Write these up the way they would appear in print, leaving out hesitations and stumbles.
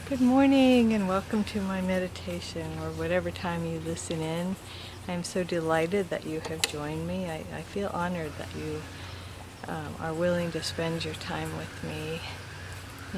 Good morning and welcome to my meditation, or whatever time you listen in. I'm so delighted that you have joined me. I feel honored that you are willing to spend your time with me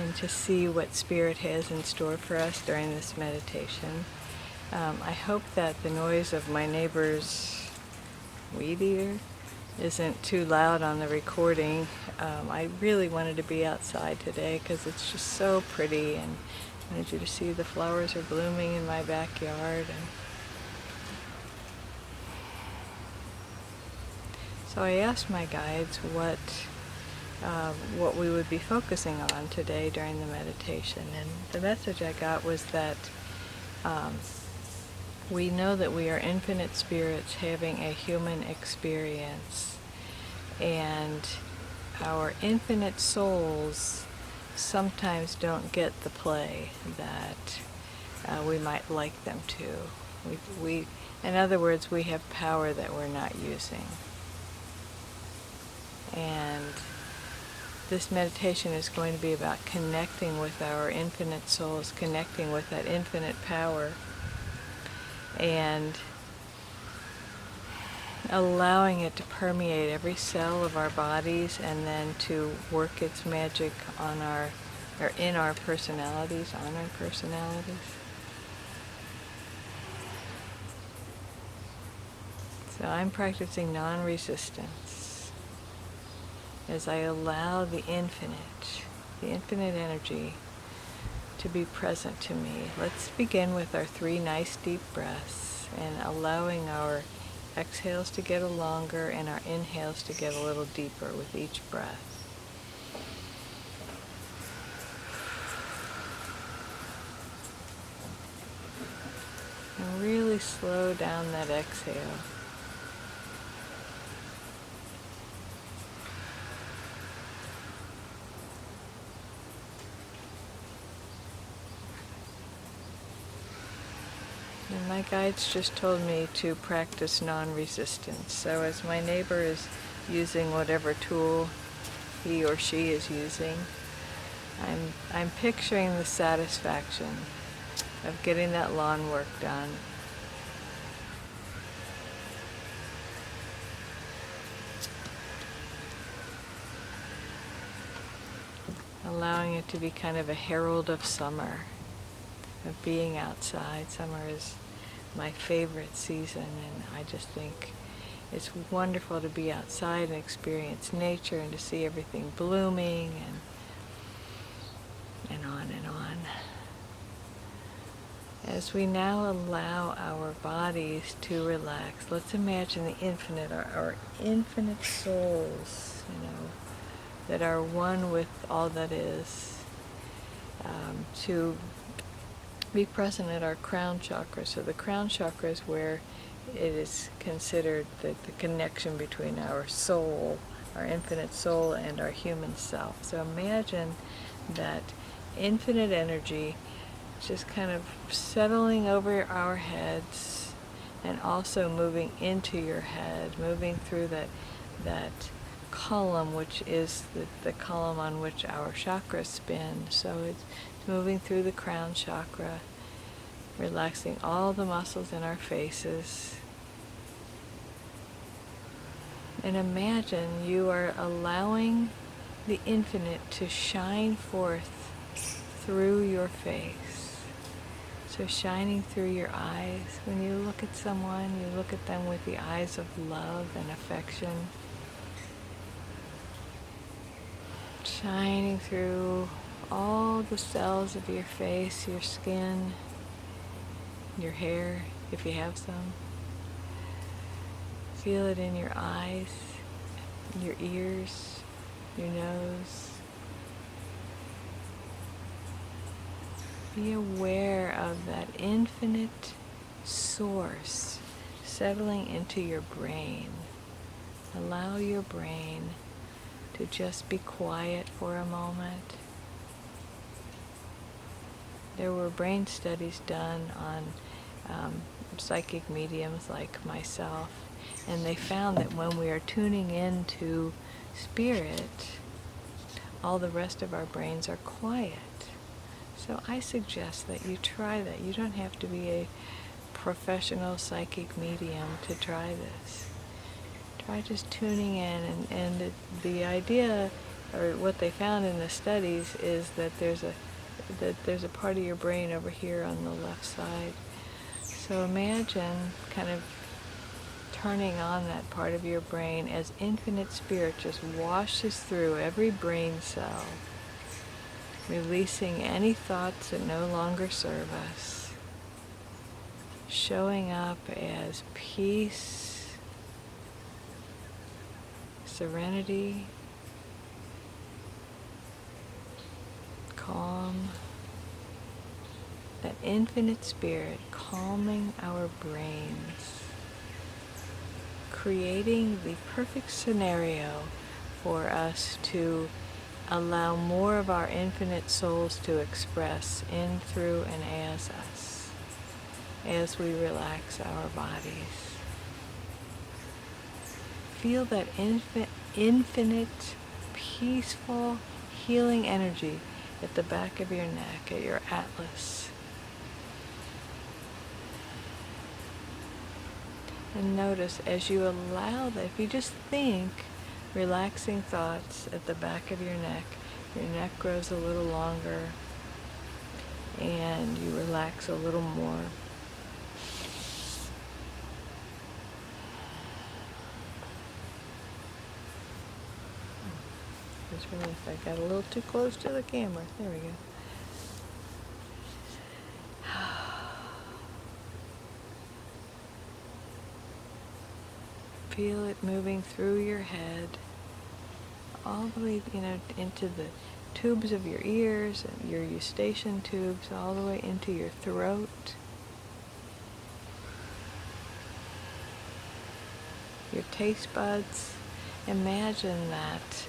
and to see what Spirit has in store for us during this meditation. I hope that the noise of my neighbor's weed eater isn't too loud on the recording. I really wanted to be outside today because it's just so pretty, and I wanted you to see the flowers are blooming in my backyard. And so I asked my guides what we would be focusing on today during the meditation, and the message I got was that we know that we are infinite spirits having a human experience, and our infinite souls sometimes don't get the play that we might like them to. In other words, we have power that we're not using. And this meditation is going to be about connecting with our infinite souls, connecting with that infinite power, and allowing it to permeate every cell of our bodies, and then to work its magic on in our personalities, on our personalities. So I'm practicing non-resistance as I allow the infinite energy to be present to me. Let's begin with our 3 nice deep breaths and allowing our exhales to get longer and our inhales to get a little deeper with each breath. And really slow down that exhale. And my guides just told me to practice non-resistance. So as my neighbor is using whatever tool he or she is using, I'm picturing the satisfaction of getting that lawn work done. Allowing it to be kind of a herald of summer, of being outside. Summer is my favorite season, and I just think it's wonderful to be outside and experience nature and to see everything blooming and on and on. As we now allow our bodies to relax, let's imagine the infinite, our infinite souls, that are one with all that is, to be present at our crown chakra. So the crown chakra is where it is considered the connection between our soul, our infinite soul, and our human self. So imagine that infinite energy just kind of settling over our heads and also moving into your head, moving through that column, which is the column on which our chakras spin. So it's moving through the crown chakra, relaxing all the muscles in our faces. And imagine you are allowing the infinite to shine forth through your face. So shining through your eyes. When you look at someone, you look at them with the eyes of love and affection. Shining through all the cells of your face, your skin, your hair, if you have some. Feel it in your eyes, your ears, your nose. Be aware of that infinite source settling into your brain. Allow your brain to just be quiet for a moment. There were brain studies done on psychic mediums like myself, and they found that when we are tuning into spirit, all the rest of our brains are quiet. So I suggest that you try that. You don't have to be a professional psychic medium to try this. Try just tuning in, and the idea, or what they found in the studies, is that there's a part of your brain over here on the left side. So imagine kind of turning on that part of your brain as infinite spirit just washes through every brain cell, releasing any thoughts that no longer serve us, showing up as peace, serenity, calm, that infinite spirit calming our brains, creating the perfect scenario for us to allow more of our infinite souls to express in, through, and as us, as we relax our bodies. Feel that infinite, peaceful, healing energy at the back of your neck, at your atlas. And notice as you allow that, if you just think relaxing thoughts at the back of your neck grows a little longer and you relax a little more. I got a little too close to the camera. There we go. Feel it moving through your head, all the way, into the tubes of your ears, and your eustachian tubes, all the way into your throat, your taste buds. Imagine that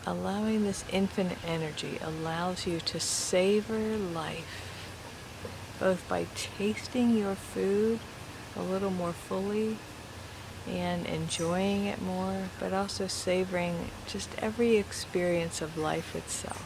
allowing this infinite energy allows you to savor life, both by tasting your food a little more fully and enjoying it more, but also savoring just every experience of life itself.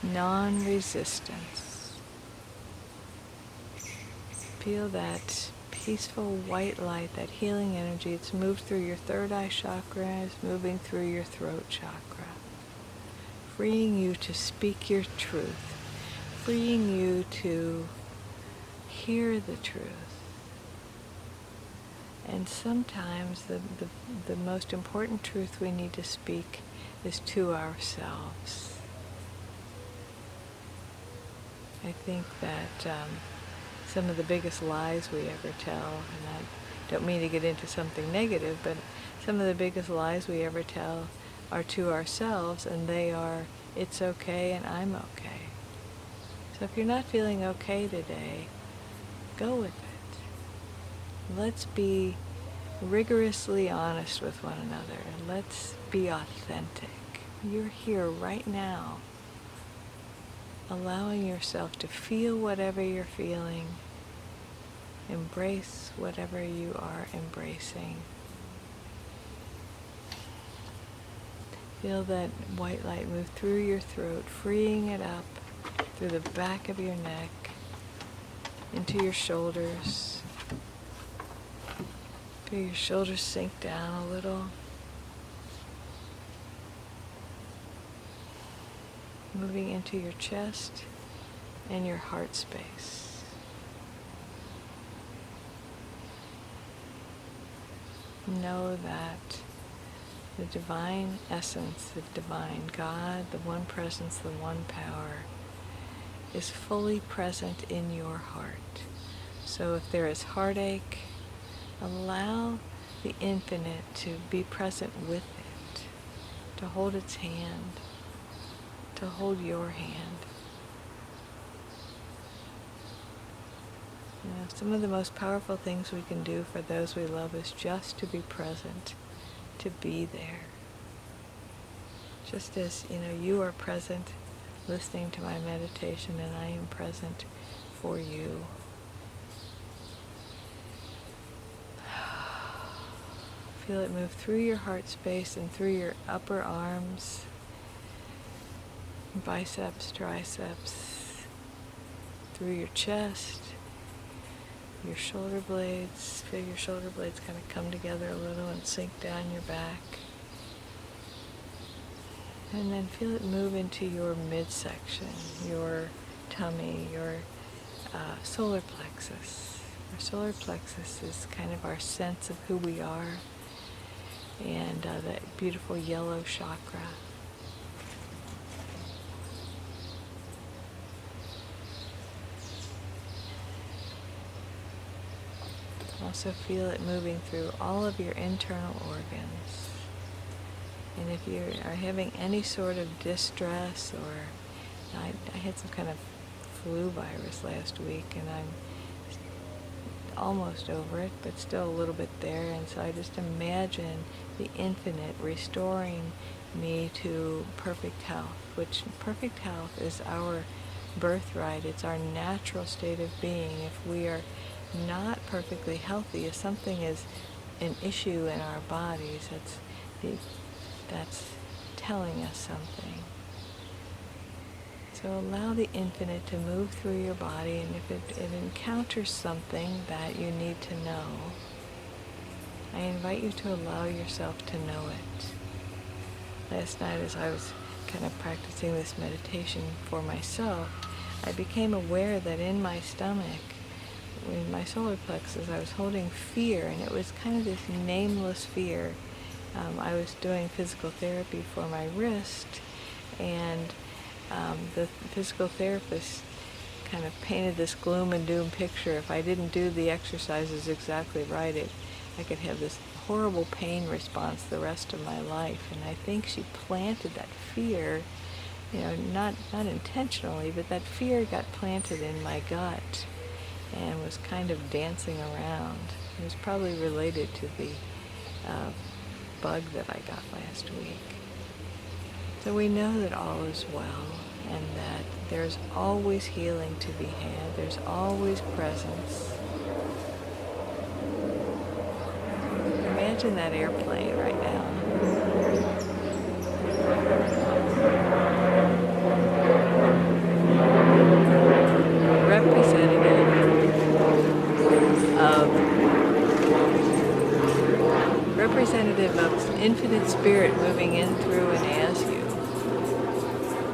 Non-resistance. Feel that peaceful white light, that healing energy. It's moved through your third eye chakra, it's moving through your throat chakra, freeing you to speak your truth, freeing you to hear the truth. And sometimes the most important truth we need to speak is to ourselves. I think that some of the biggest lies we ever tell, and I don't mean to get into something negative, but some of the biggest lies we ever tell are to ourselves, and they are, it's okay and I'm okay. So if you're not feeling okay today, go with it. Let's be rigorously honest with one another. Let's be authentic. You're here right now, allowing yourself to feel whatever you're feeling, embrace whatever you are embracing. Feel that white light move through your throat, freeing it up through the back of your neck, into your shoulders. Feel your shoulders sink down a little. Moving into your chest and your heart space. Know that the divine essence, the divine God, the one presence, the one power, is fully present in your heart. So if there is heartache, allow the infinite to be present with it, to hold its hand, to hold your hand. Some of the most powerful things we can do for those we love is just to be present, to be there. Just as, you are present listening to my meditation, and I am present for you. feel it move through your heart space and through your upper arms, biceps, triceps, through your chest, your shoulder blades. Feel your shoulder blades kind of come together a little and sink down your back. And then feel it move into your midsection, your tummy, your solar plexus. Our solar plexus is kind of our sense of who we are, and that beautiful yellow chakra. Also feel it moving through all of your internal organs. And if you are having any sort of distress, or I had some kind of flu virus last week, and I'm almost over it, but still a little bit there, and so I just imagine the infinite restoring me to perfect health, which perfect health is our birthright. It's our natural state of being. If we are not perfectly healthy, if something is an issue in our bodies, that's telling us something. So allow the infinite to move through your body, and if it encounters something that you need to know, I invite you to allow yourself to know it. Last night, as I was kind of practicing this meditation for myself, I became aware that in my stomach, in my solar plexus, I was holding fear, and it was kind of this nameless fear. I was doing physical therapy for my wrist, and the physical therapist kind of painted this gloom and doom picture. If I didn't do the exercises exactly right, I could have this horrible pain response the rest of my life. And I think she planted that fear, not intentionally, but that fear got planted in my gut and was kind of dancing around. It was probably related to the bug that I got last week. So we know that all is well, and that there's always healing to be had. There's always presence. Imagine that airplane right now. Representative of infinite spirit moving in, through, and as you,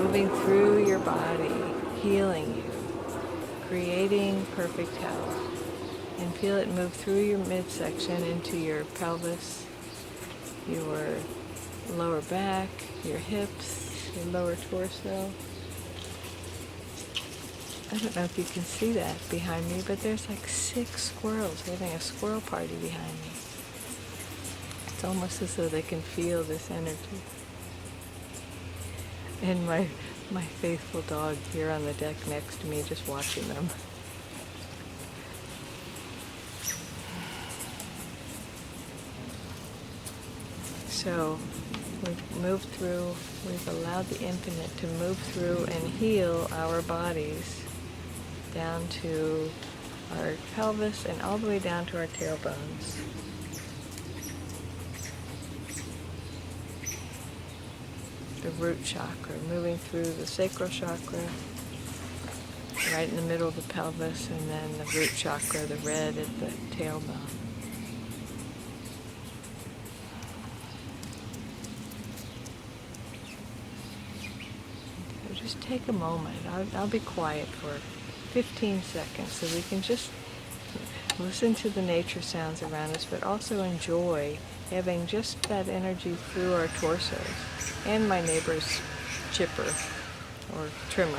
moving through your body, healing you, creating perfect health. And feel it move through your midsection into your pelvis, your lower back, your hips, your lower torso. I don't know if you can see that behind me, but there's like 6 squirrels having a squirrel party behind me. It's almost as though they can feel this energy. And my faithful dog here on the deck next to me, just watching them. So we've allowed the infinite to move through and heal our bodies down to our pelvis and all the way down to our tailbones. The root chakra, moving through the sacral chakra, right in the middle of the pelvis, and then the root chakra, the red at the tailbone. So just take a moment. I'll be quiet for 15 seconds so we can just listen to the nature sounds around us, but also enjoy having just that energy through our torsos and my neighbor's chipper or trimmer.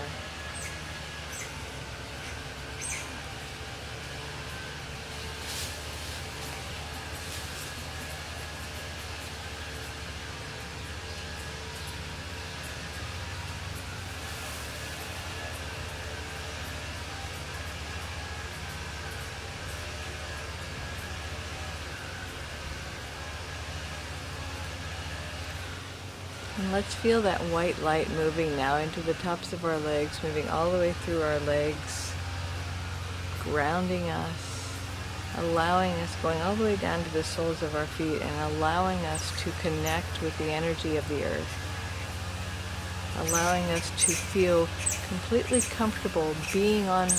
And let's feel that white light moving now into the tops of our legs, moving all the way through our legs, grounding us, allowing us, going all the way down to the soles of our feet and allowing us to connect with the energy of the earth, allowing us to feel completely comfortable being on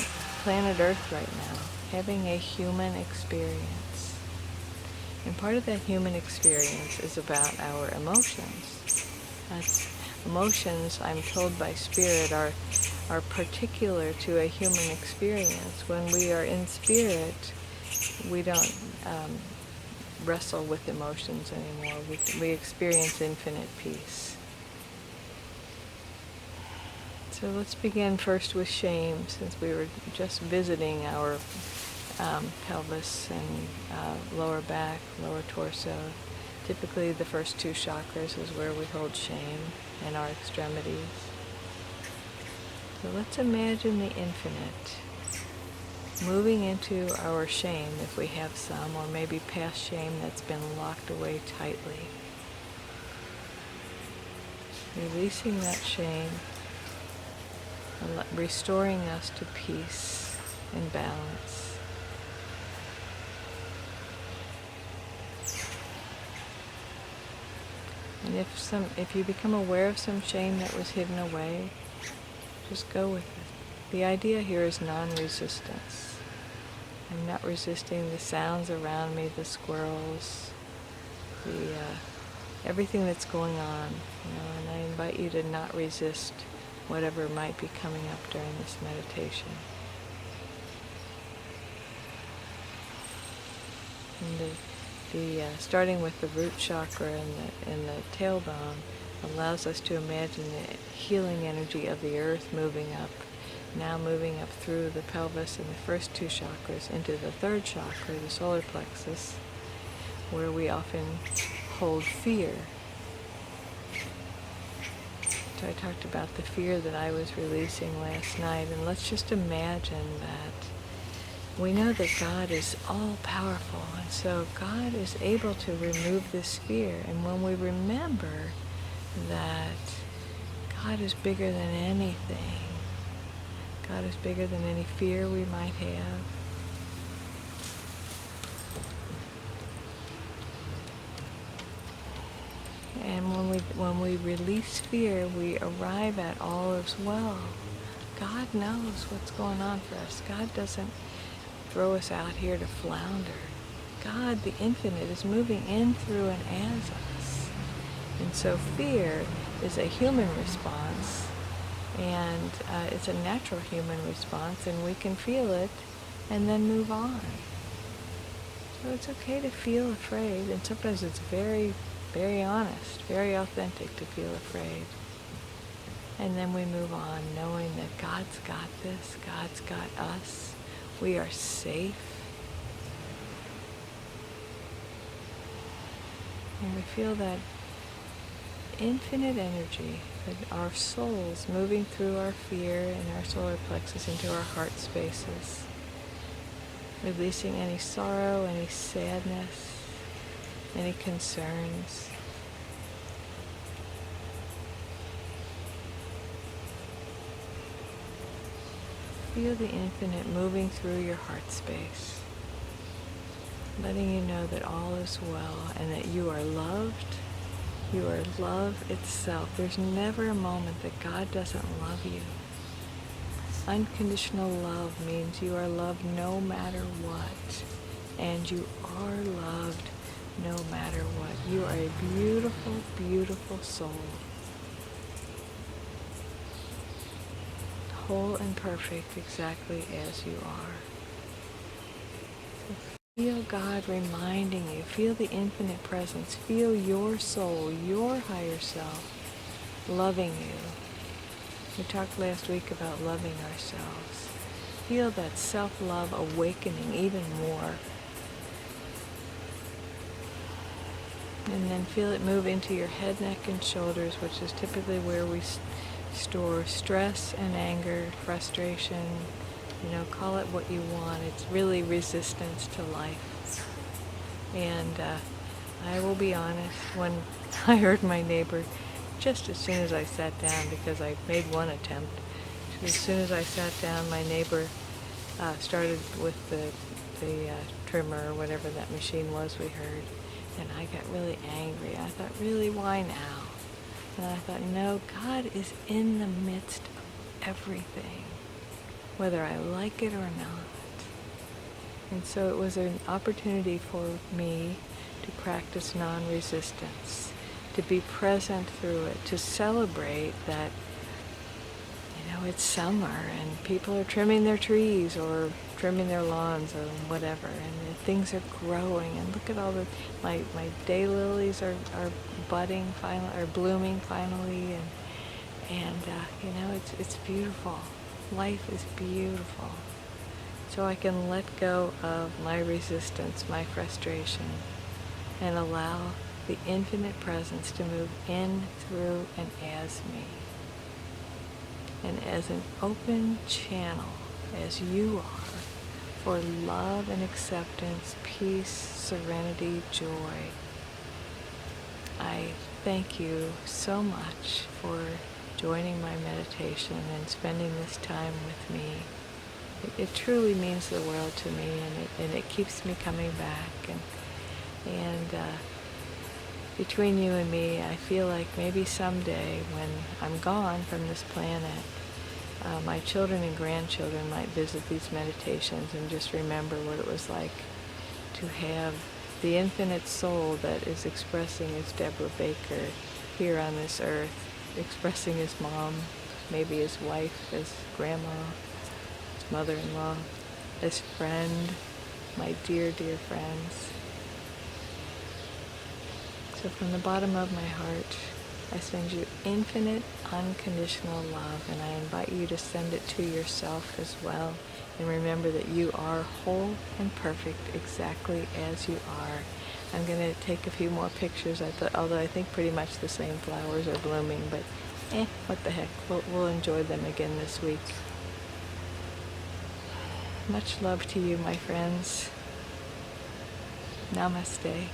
planet Earth right now, having a human experience. And part of that human experience is about our emotions. Emotions, I'm told by Spirit, are particular to a human experience. When we are in Spirit, we don't wrestle with emotions anymore. We experience infinite peace. So let's begin first with shame, since we were just visiting our pelvis and lower back, lower torso. Typically the first two chakras is where we hold shame in our extremities. So let's imagine the infinite moving into our shame, if we have some, or maybe past shame that's been locked away tightly. Releasing that shame, restoring us to peace and balance. And if you become aware of some shame that was hidden away, just go with it. The idea here is non-resistance. I'm not resisting the sounds around me, the squirrels, everything that's going on, and I invite you to not resist whatever might be coming up during this meditation. And starting with the root chakra and the tailbone allows us to imagine the healing energy of the earth moving up, now moving up through the pelvis and the first two chakras into the third chakra, the solar plexus, where we often hold fear. So I talked about the fear that I was releasing last night, and let's just imagine that we know that God is all-powerful, and so God is able to remove this fear. And when we remember that God is bigger than anything, God is bigger than any fear we might have, and when we release fear, we arrive at all is well. God knows what's going on for us. God doesn't throw us out here to flounder. God, the infinite, is moving in, through, and as us. And so fear is a human response, and it's a natural human response, and we can feel it and then move on. So it's okay to feel afraid, and sometimes it's very, very honest, very authentic to feel afraid. And then we move on, knowing that God's got this, God's got us, we are safe. And we feel that infinite energy, that our souls moving through our fear and our solar plexus into our heart spaces, releasing any sorrow, any sadness, any concerns. Feel the infinite moving through your heart space, letting you know that all is well and that you are loved. You are love itself. There's never a moment that God doesn't love you. Unconditional love means you are loved no matter what, and you are loved no matter what. You are a beautiful, beautiful soul, whole and perfect exactly as you are. Feel God reminding you, feel the infinite presence, feel your soul, your higher self loving you. We talked last week about loving ourselves. Feel that self-love awakening even more. And then feel it move into your head, neck, and shoulders, which is typically where we store stress and anger, frustration. Call it what you want. It's really resistance to life. And I will be honest, when I heard my neighbor, just as soon as I sat down, because I made one attempt, as soon as I sat down, my neighbor started with the trimmer or whatever that machine was we heard, and I got really angry. I thought, really, why now? And I thought, no, God is in the midst of everything, whether I like it or not. And so it was an opportunity for me to practice non-resistance, to be present through it, to celebrate that, it's summer and people are trimming their trees or trimming their lawns or whatever, and things are growing, and look at all my daylilies are budding finally, are blooming finally, and it's beautiful. Life is beautiful. So I can let go of my resistance, my frustration, and allow the infinite presence to move in, through, and as me. And as an open channel, as you are, for love and acceptance, peace, serenity, joy, I thank you so much for joining my meditation and spending this time with me. It truly means the world to me, and it keeps me coming back. And between you and me, I feel like maybe someday when I'm gone from this planet, my children and grandchildren might visit these meditations and just remember what it was like to have the infinite soul that is expressing as Debra Baker here on this earth, expressing as mom, maybe as wife, as grandma, as mother-in-law, as friend, my dear, dear friends. So from the bottom of my heart, I send you infinite, unconditional love, and I invite you to send it to yourself as well. And remember that you are whole and perfect exactly as you are. I'm going to take a few more pictures, although I think pretty much the same flowers are blooming, but what the heck, we'll enjoy them again this week. Much love to you, my friends. Namaste.